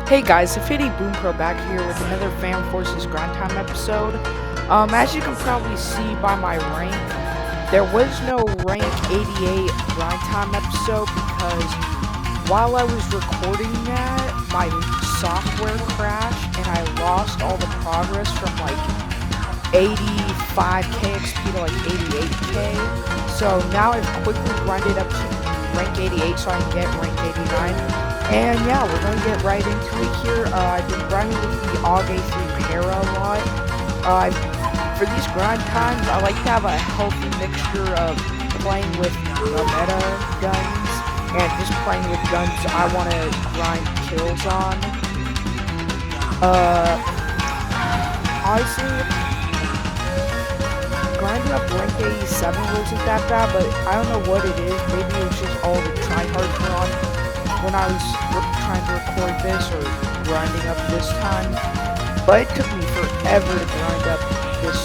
Hey guys, Affinity Boom Pro back here with another Fan Forces Grind Time episode. As you can probably see by my rank, there was no rank 88 Grind Time episode because while I was recording that, my software crashed and I lost all the progress from like 85k XP to like 88k. So now I've quickly grinded up to rank 88 so I can get rank 89. And yeah, we're gonna get right into it here. I've been grinding with the AUG A3 Para a lot. For these grind times, I like to have a healthy mixture of playing with the meta guns and just playing with guns I want to grind kills on. Honestly, grinding up rank 87 wasn't that bad, but I don't know what it is. Maybe it was just all the tryhards were on when I was trying to record this or grinding up this time. But it took me forever to grind up this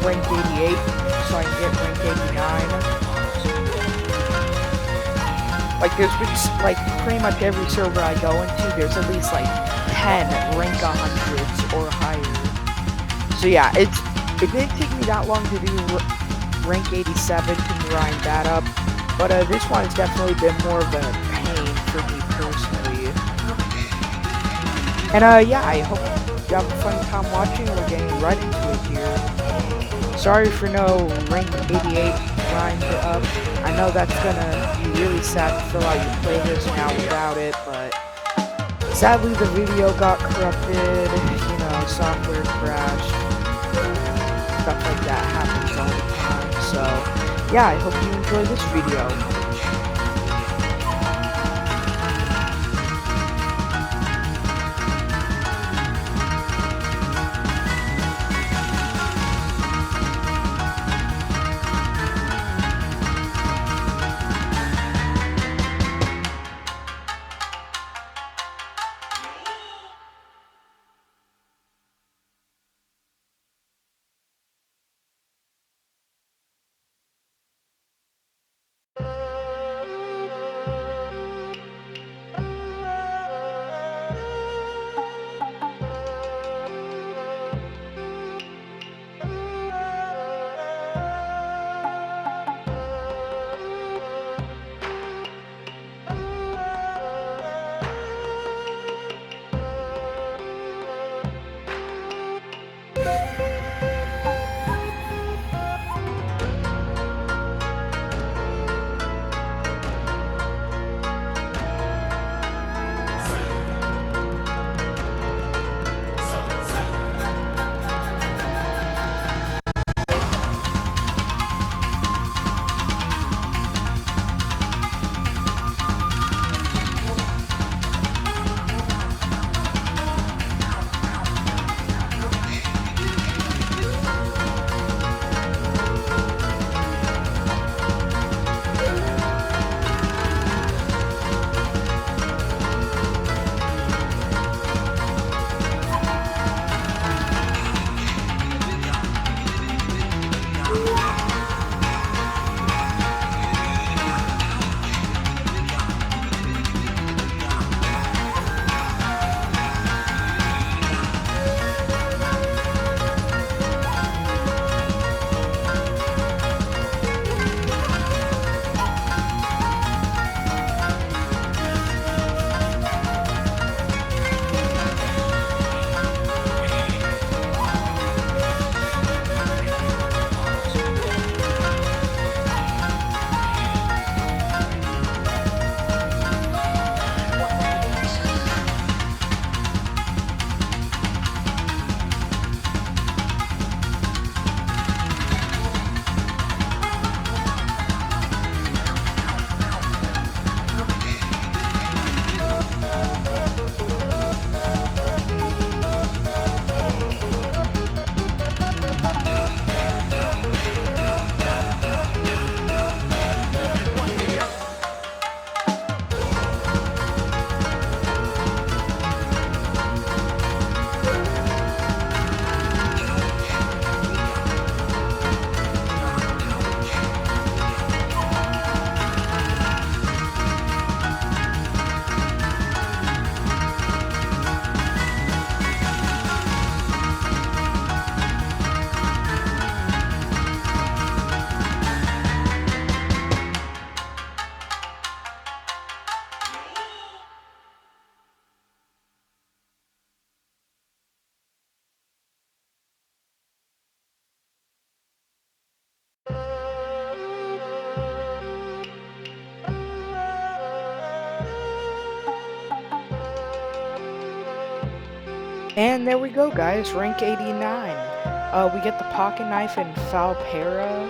rank 88 so I can get rank 89. Like there's been like pretty much every server I go into, there's at least like 10 rank 100s or higher. So yeah, it didn't take me that long to do rank 87 to grind that up. But this one has definitely been more of a pain for me personally. And yeah, I hope you have a fun time watching. We're getting right into it here. Sorry for no rank 88 grind up. I know that's gonna be really sad to fill out your playlist now without it, but sadly the video got corrupted, software crashed. Stuff like that happens all the time. So yeah, I hope you enjoy this video. And there we go, guys. Rank 89. We get the pocket knife and Falpera.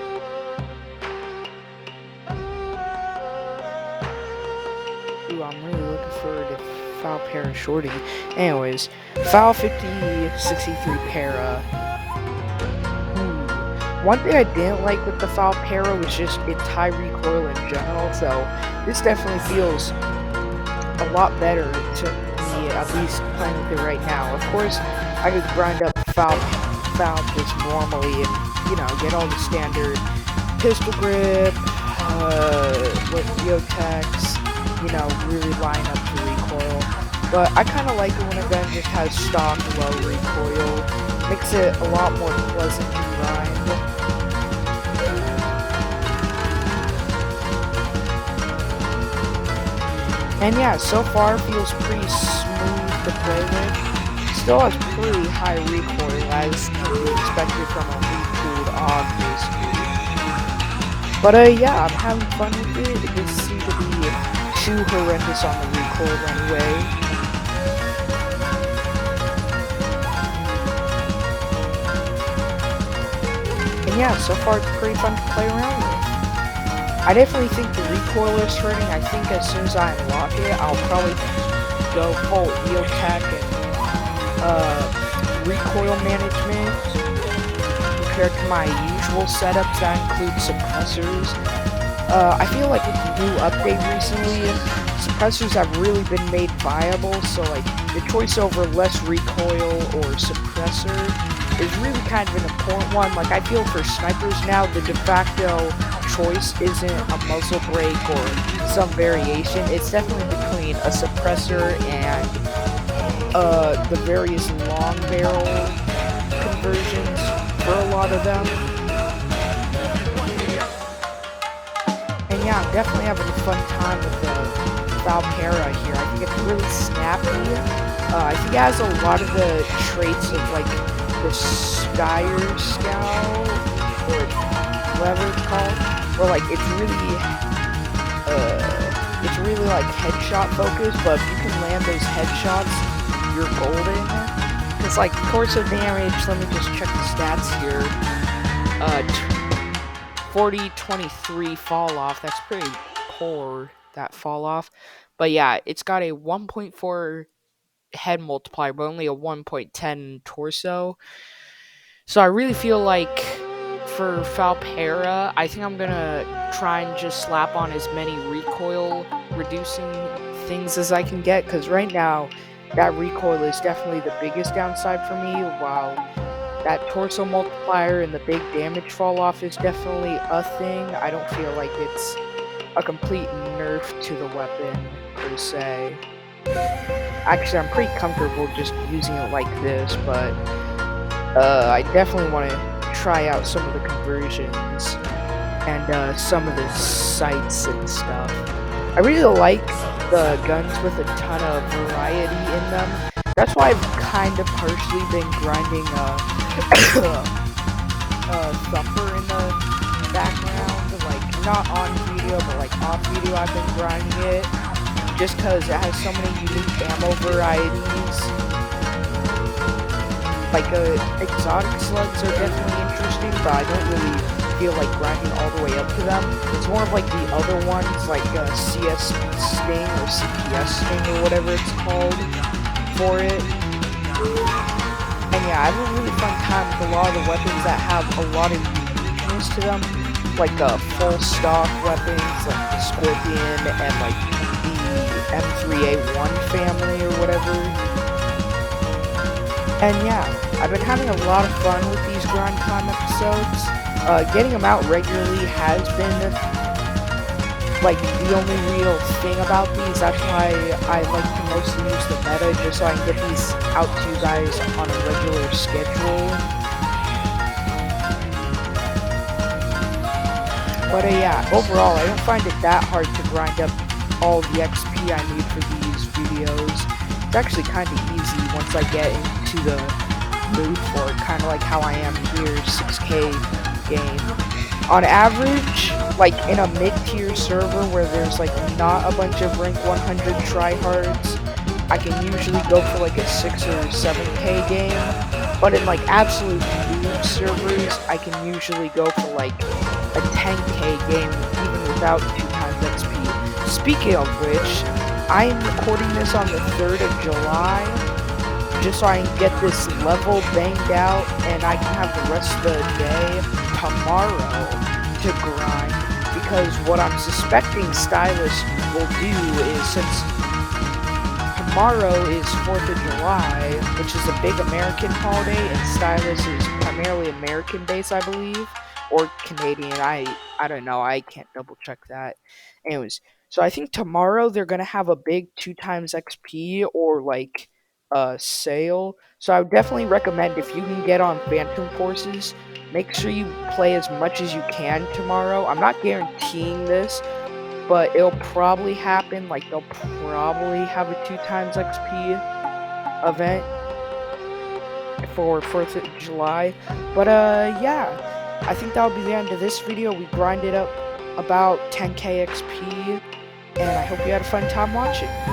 Ooh, I'm really looking forward to Falpera Shorty. Anyways, Fal 5063 Para. One thing I didn't like with the Falpera was just its high recoil in general, so this definitely feels a lot better to me, at least playing with it right now. Of course, I could grind up Fal just normally and, you know, get all the standard pistol grip, with Geotex, you know, really line up the recoil. But I kind of like it when a gun just has stock low recoil. Makes it a lot more pleasant to grind. And yeah, so far feels pretty smooth to play with. Still has pretty high recoil as can be expected from a retooled AUG basically. But yeah, I'm having fun with it. It doesn't seem to be too horrendous on the recoil anyway. And yeah, so far it's pretty fun to play around with. I definitely think the recoil is hurting. I think as soon as I unlock it, I'll probably go full EOTech and recoil management compared to my usual setups that include suppressors. I feel like with the new update recently, suppressors have really been made viable, so like the choice over less recoil or suppressor is really kind of an important one. Like I feel for snipers now, the de facto choice isn't a muzzle brake or some variation. It's definitely between a suppressor and the various long barrel conversions for a lot of them. And yeah, I'm definitely having a fun time with the Falpera here. I think it's really snappy. I think it has a lot of the traits of like the Steyr Scout or whatever it's called, where like it's really like headshot focused, but if you can land those headshots, you're golden. Because like torso damage, let me just check the stats here. 40-23 fall off. That's pretty poor, that fall off. But yeah, it's got a 1.4 head multiplier, but only a 1.10 torso. So I really feel like for Falpera, I think I'm gonna try and just slap on as many recoil reducing things as I can get, because right now that recoil is definitely the biggest downside for me, while that torso multiplier and the big damage fall off is definitely a thing. I don't feel like it's a complete nerf to the weapon per se. Actually, I'm pretty comfortable just using it like this, but I definitely want to try out some of the conversions and some of the sights and stuff. I really like the guns with a ton of variety in them. That's why I've kind of partially been grinding Thumper in the background, like not on video, but like off video I've been grinding it, just because it has so many unique ammo varieties. Like exotic slugs are definitely interesting, but I don't really feel like grinding all the way up to them. It's more of like the other ones, like CS Sting or CPS Sting or whatever it's called for it. And yeah, I have a really fun time with a lot of the weapons that have a lot of uniqueness to them, like full stock weapons like the Scorpion and like the M3A1 family or whatever. And yeah, I've been having a lot of fun with these grind time episodes. Getting them out regularly has been like the only real thing about these. That's why I like to mostly use the meta, just so I can get these out to you guys on a regular schedule. But yeah, overall, I don't find it that hard to grind up all the XP I need for these videos. It's actually kind of easy once I get into the mood for it, kind of like how I am here, 6K game. On average, like in a mid-tier server where there's like not a bunch of rank 100 tryhards, I can usually go for like a 6 or 7k game, but in like absolute noob servers, I can usually go for like a 10k game even without 2 times XP. Speaking of which, I am recording this on the 3rd of July, just so I can get this level banged out, and I can have the rest of the day tomorrow to grind, because what I'm suspecting Stylus will do is, since tomorrow is 4th of July, which is a big American holiday, and Stylus is primarily American-based, I believe, or Canadian. I don't know. I can't double check that. Anyways, so I think tomorrow they're gonna have a big 2 times XP or like sale. So I would definitely recommend, if you can get on Phantom Forces, make sure you play as much as you can tomorrow. I'm not guaranteeing this, but it'll probably happen. Like, they'll probably have a 2 times XP event for 4th of July. But yeah, I think that'll be the end of this video. We grinded up about 10k XP, and I hope you had a fun time watching.